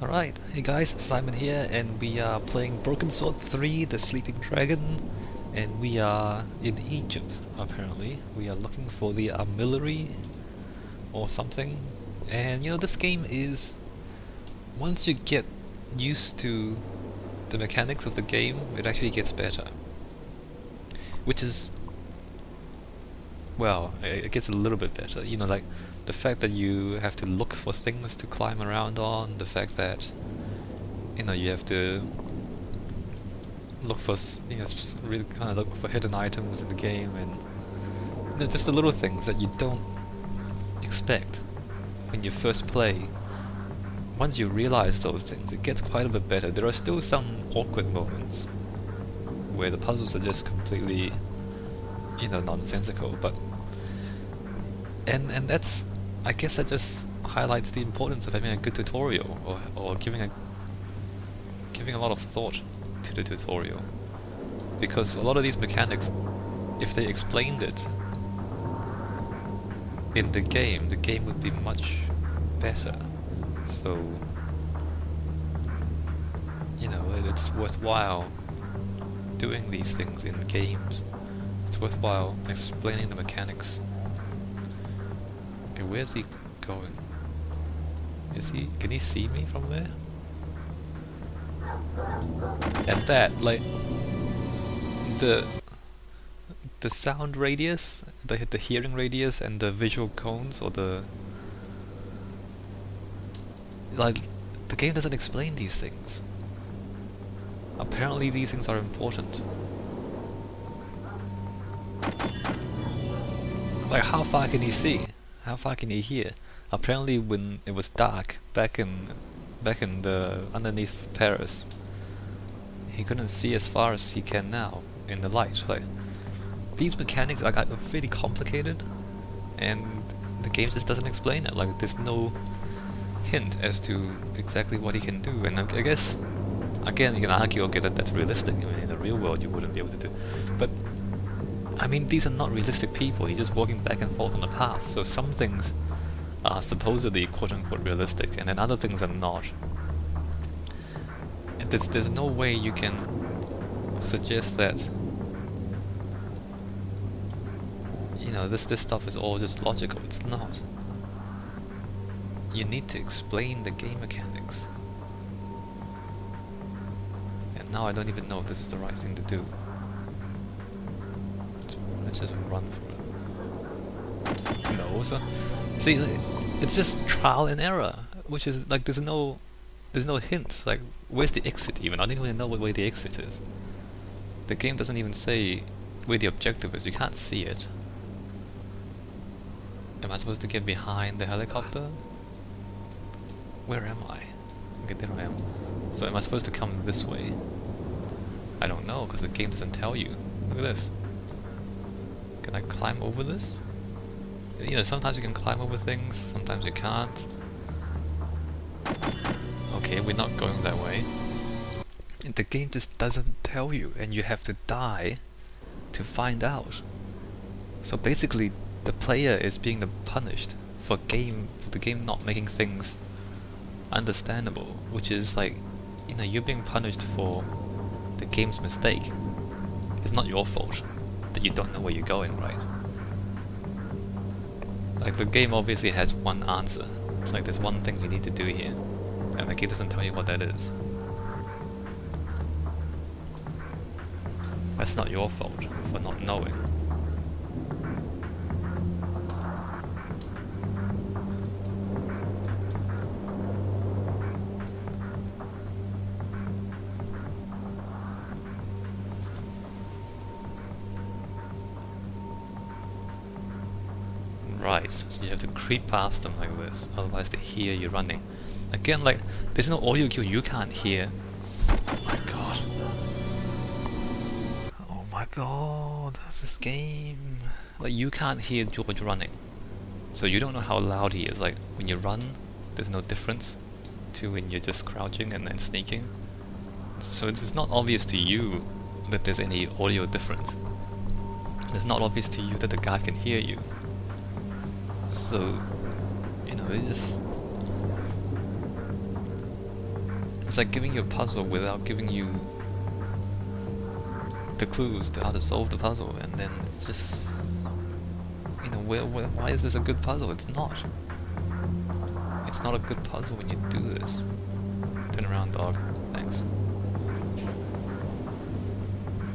Alright, hey guys, Simon here, and we are playing Broken Sword 3, The Sleeping Dragon, and we are in Egypt, apparently. We are looking for the armillary, or something. And you know, this game is... once you get used to the mechanics of the game, it actually gets better. Which is... well, it gets a little bit better, you know, like... the fact that you have to look for things to climb around on, the fact that you know you have to look for really kind of look for hidden items in the game, and you know, just the little things that you don't expect when you first play. Once you realize those things, it gets quite a bit better. There are still some awkward moments where the puzzles are just completely, you know, nonsensical, but and that's, I guess that just highlights the importance of having a good tutorial, or giving a lot of thought to the tutorial. Because a lot of these mechanics, if they explained it in the game would be much better. So, you know, it's worthwhile doing these things in games. It's worthwhile explaining the mechanics. Okay, where's he going? Can he see me from there? And that, like, the sound radius, the hearing radius, and the visual cones, or the... like, the game doesn't explain these things. Apparently these things are important. Like, how far can he see? How far can he hear? Apparently when it was dark back in the underneath Paris, he couldn't see as far as he can now in the light. Like, these mechanics are kind of really complicated, and the game just doesn't explain it. Like, there's no hint as to exactly what he can do. And I guess, again, you can argue, okay, that's realistic. I mean, in the real world you wouldn't be able to do, but I mean, these are not realistic people. He's just walking back and forth on the path. So some things are supposedly quote-unquote realistic, and then other things are not. And there's no way you can suggest that, you know, this stuff is all just logical. It's not. You need to explain the game mechanics. And now I don't even know if this is the right thing to do. Let's just run for it. No, so see, it's just trial and error, which is like there's no hint. Like, where's the exit even? I don't even know what way the exit is. The game doesn't even say where the objective is. You can't see it. Am I supposed to get behind the helicopter? Where am I? Okay, there I am. So am I supposed to come this way? I don't know, because the game doesn't tell you. Look at this. Can I climb over this? You know, sometimes you can climb over things, sometimes you can't. Okay, we're not going that way. And the game just doesn't tell you, and you have to die to find out. So basically, the player is being punished for the game not making things understandable, which is like, you know, you're being punished for the game's mistake. It's not your fault that you don't know where you're going, right? Like, the game obviously has one answer. Like, there's one thing you need to do here, and the game doesn't tell you what that is. That's not your fault for not knowing. Right, so you have to creep past them like this, otherwise they hear you running. Again, like, there's no audio cue, you can't hear. Oh my god. Oh my god, that's this game. Like, you can't hear George running. So you don't know how loud he is. Like, when you run, there's no difference to when you're just crouching and then sneaking. So it's not obvious to you that there's any audio difference. It's not obvious to you that the guy can hear you. So, you know, it just... It's like giving you a puzzle without giving you the clues to how to solve the puzzle, and then it's just, you know, why is this a good puzzle? It's not. It's not a good puzzle when you do this. Turn around, dog. Thanks.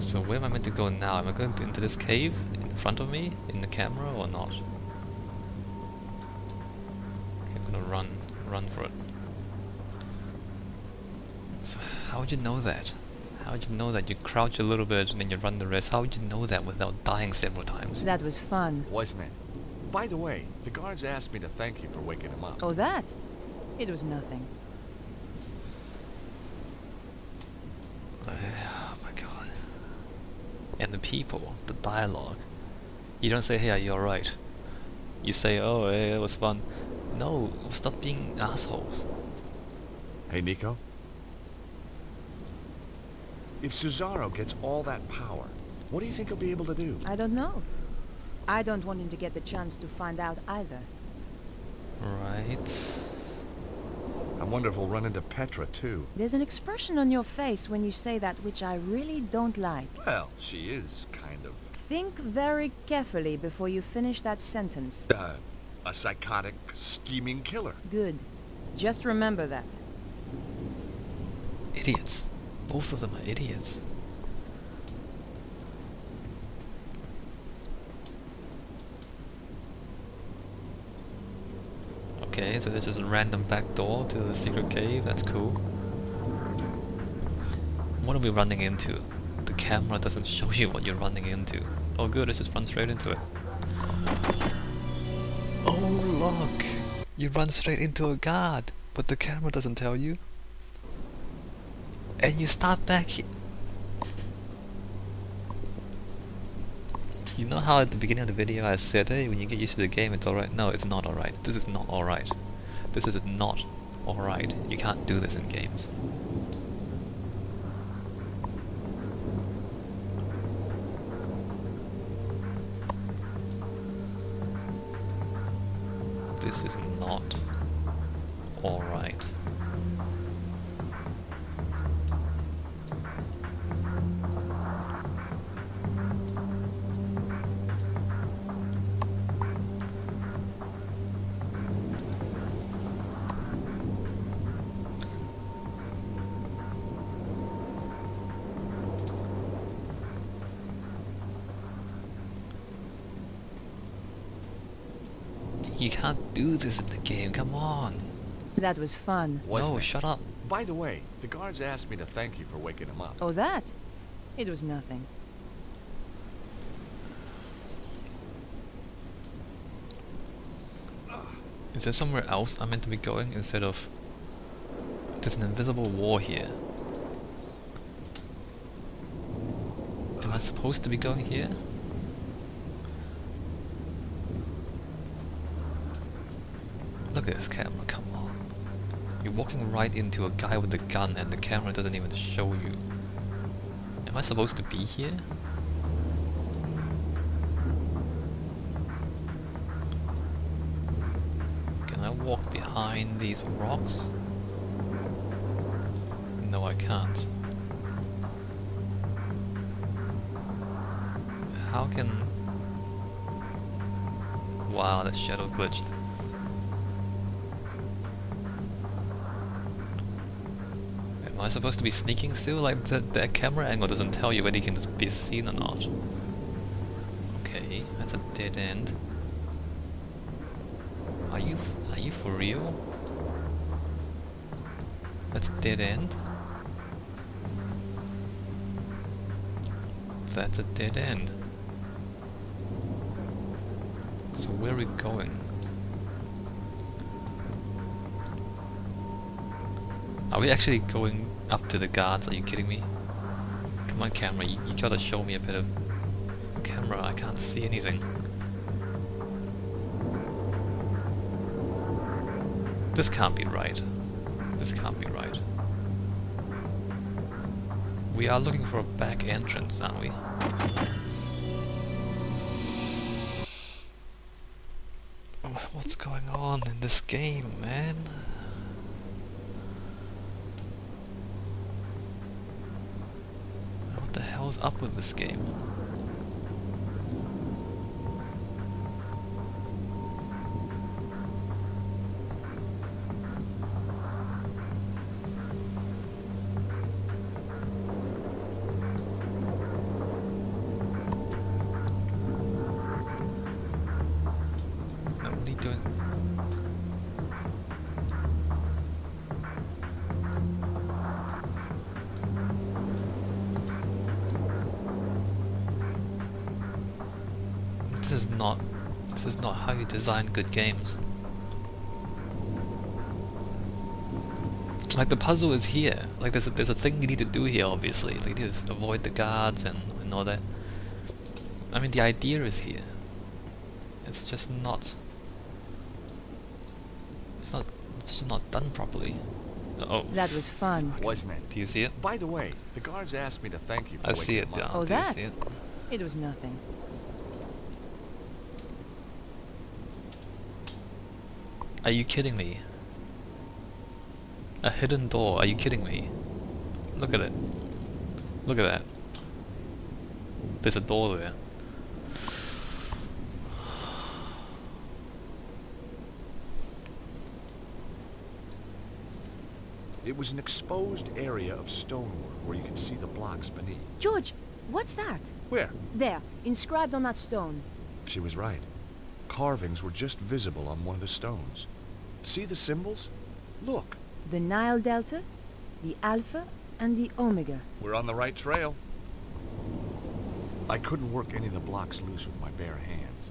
So where am I meant to go now? Am I going into this cave in front of me, in the camera, or not? Okay, I'm gonna run for it. So how would you know that? How would you know that? You crouch a little bit and then you run the rest. How would you know that without dying several times? That was fun. Wasn't it? By the way, the guards asked me to thank you for waking him up. Oh, that? It was nothing. Oh my god. And the people, the dialogue. You don't say, hey, are you alright? You say, oh, hey, it was fun. No, stop being assholes. Hey, Nico. If Cesaro gets all that power, what do you think he'll be able to do? I don't know. I don't want him to get the chance to find out either. Right. I wonder if we'll run into Petra, too. There's an expression on your face when you say that which I really don't like. Well, she is kind of... Think very carefully before you finish that sentence. a psychotic, scheming killer. Good. Just remember that. Idiots. Both of them are idiots. Okay, so there's just a random back door to the secret cave. That's cool. What are we running into? The camera doesn't show you what you're running into. Oh good, let's just run straight into it. Oh look! You run straight into a guard, but the camera doesn't tell you. And you start back here. You know how at the beginning of the video I said, hey, when you get used to the game it's alright? No, it's not alright. This is not alright. This is not alright. You can't do this in games. This is not alright. You can't do this in the game, come on! That was fun. No, shut up! By the way, the guards asked me to thank you for waking him up. Oh, that? It was nothing. Is there somewhere else I'm meant to be going instead of... There's an invisible wall here. Am I supposed to be going here? Look at this camera, come on. You're walking right into a guy with a gun and the camera doesn't even show you. Am I supposed to be here? Can I walk behind these rocks? No, I can't. How can... Wow, that shadow glitched. Am I supposed to be sneaking still? Like that camera angle doesn't tell you whether you can be seen or not. Okay, that's a dead end. Are you for real? That's a dead end. That's a dead end. So where are we going? Are we actually going up to the guards? Are you kidding me? Come on camera, you gotta show me a bit of... Camera, I can't see anything. This can't be right. This can't be right. We are looking for a back entrance, aren't we? What's going on in this game, man? hell's up with this game? No, what are you doing? This is not how you design good games. Like the puzzle is here. Like there's a thing you need to do here, obviously. Like you need to avoid the guards and all that. I mean the idea is here. It's just not it's just not done properly. Oh. That was fun. Wasn't it? Do you see it? By the way, the guards asked me to thank you for I see it, waking them yeah. up. Oh, Do you that? see it? It was nothing. Are you kidding me? A hidden door, are you kidding me? Look at it. Look at that. There's a door there. It was an exposed area of stonework where you could see the blocks beneath. George, what's that? Where? There, inscribed on that stone. She was right. Carvings were just visible on one of the stones. See the symbols? Look. The Nile Delta, the Alpha, and the Omega. We're on the right trail. I couldn't work any of the blocks loose with my bare hands.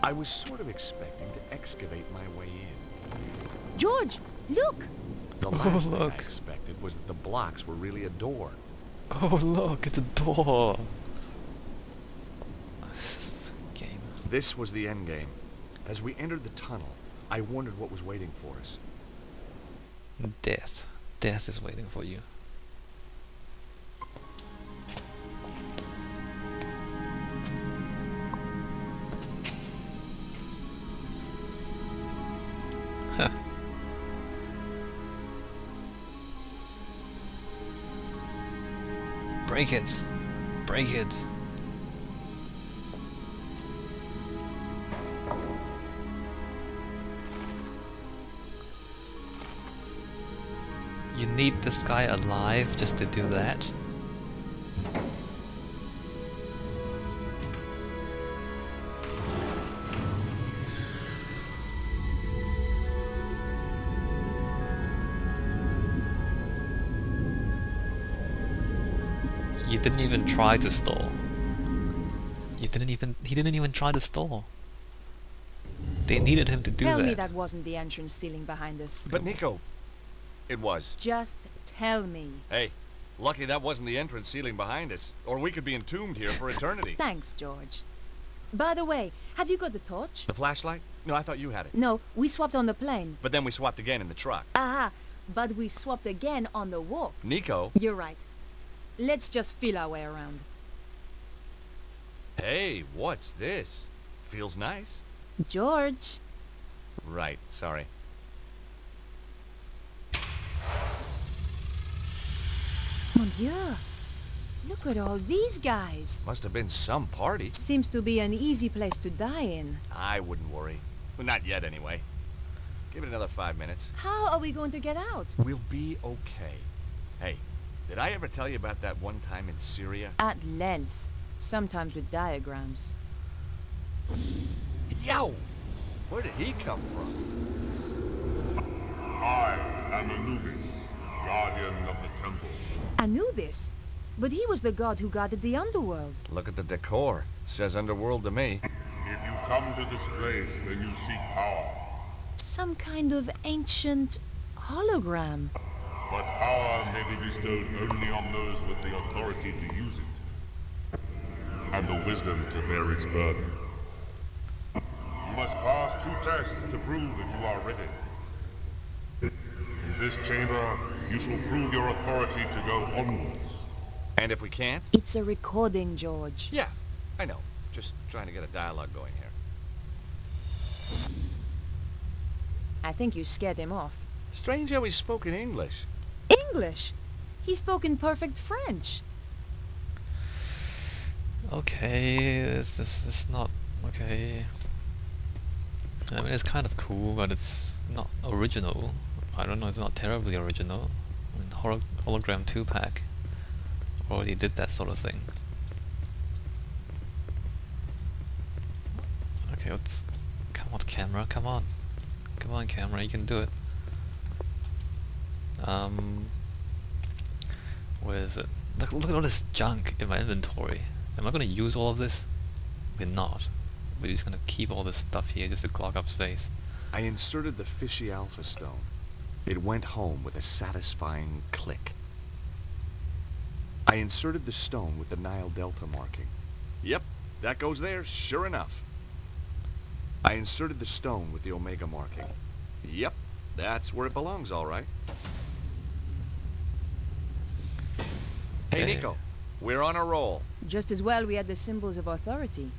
I was sort of expecting to excavate my way in. George, look! The last thing I look. expected was that the blocks were really a door. Oh look, it's a door! This is a fucking game. This was the end game. As we entered the tunnel, I wondered what was waiting for us. Death. Death is waiting for you. Huh. Break it! Break it! You need this guy alive just to do that? You didn't even try to stall. He didn't even try to stall. They needed him to do Tell that. me that wasn't the entrance ceiling behind us. But Nico, it was. Just tell me. Hey, lucky that wasn't the entrance ceiling behind us, or we could be entombed here for eternity. Thanks, George. By the way, have you got the torch? The flashlight? No, I thought you had it. No, we swapped on the plane. But then we swapped again in the truck. Aha, but we swapped again on the walk. Nico? You're right. Let's just feel our way around. Hey, what's this? Feels nice. George. Right, sorry. Mon Dieu. Look at all these guys. Must have been some party. Seems to be an easy place to die in. I wouldn't worry. Well, not yet, anyway. Give it another 5 minutes. How are we going to get out? We'll be okay. Hey, did I ever tell you about that one time in Syria? At length. Sometimes with diagrams. Yo! Where did he come from? I am Anubis, guardian of the temple. Anubis? But he was the god who guarded the underworld. Look at the decor. Says underworld to me. If you come to this place, then you seek power. Some kind of ancient hologram. But power may be bestowed only on those with the authority to use it, and the wisdom to bear its burden. You must pass 2 tests to prove that you are ready. In this chamber, you shall prove your authority to go onwards. And if we can't? It's a recording, George. Yeah, I know. Just trying to get a dialogue going here. I think you scared him off. Strange how he spoke in English. English? He spoke in perfect French. Okay, it's not okay. I mean, it's kind of cool, but it's not original. I don't know, it's not terribly original. I mean, hologram 2-pack already did that sort of thing. Okay, let's... Come on, camera, come on. Come on, camera, you can do it. What is it? Look at all this junk in my inventory. Am I gonna use all of this? We're not. We're just gonna keep all this stuff here just to clog up space. I inserted the fishy alpha stone. It went home with a satisfying click. I inserted the stone with the Nile Delta marking. Yep, that goes there, sure enough. I inserted the stone with the Omega marking. Yep, that's where it belongs, all right. Hey, Okay. Nico, we're on a roll. Just as well we had the symbols of authority.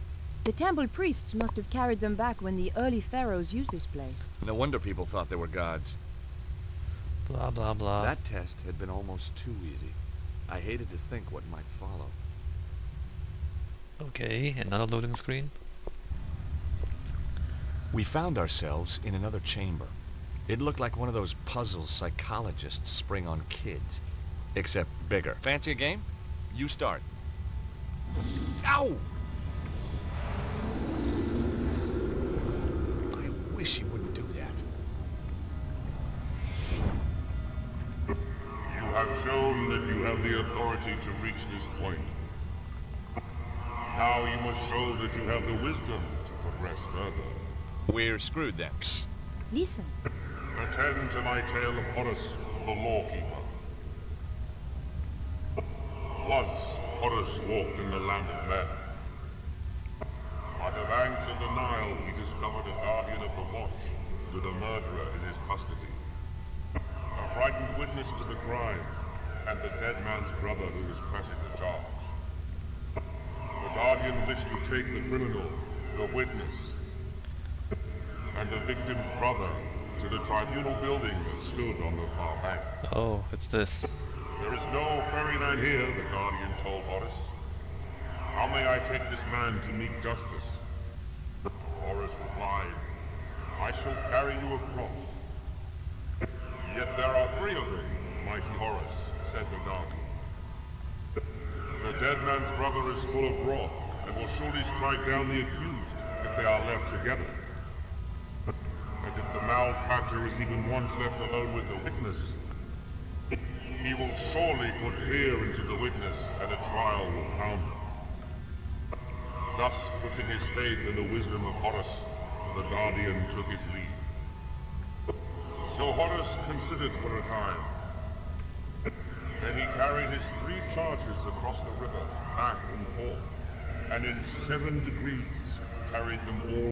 The temple priests must have carried them back when the early pharaohs used this place. No wonder people thought they were gods. Blah blah blah. That test had been almost too easy. I hated to think what might follow. Okay, another loading screen. We found ourselves in another chamber. It looked like one of those puzzles psychologists spring on kids. Except bigger. Fancy a game? You start. Ow! I wish you wouldn't do that. You have shown that you have the authority to reach this point. Now you must show that you have the wisdom to progress further. We're screwed then. Listen. Attend to my tale of Horus, the lawkeeper. Once, Horus walked in the land of men. By the banks of the Nile, he discovered a guardian of the watch with a murderer in his custody. A frightened witness to the crime, and the dead man's brother who was pressing the charge. The guardian wished to take the criminal, the witness, and the victim's brother to the tribunal building that stood on the far bank. Oh, it's this. There is no ferryman here, the guardian told Horus. How may I take this man to meet justice? Horus replied, I shall carry you across. Yet there are 3 of them, mighty Horus, said the guardian. The dead man's brother is full of wrath, and will surely strike down the accused if they are left together. And if the malefactor is even once left alone with the witness, he will surely put fear into the witness, and a trial will found him. Thus, putting his faith in the wisdom of Horus, the guardian took his leave. So Horus considered for a time. Then he carried his 3 charges across the river, back and forth, and in 7 degrees carried them all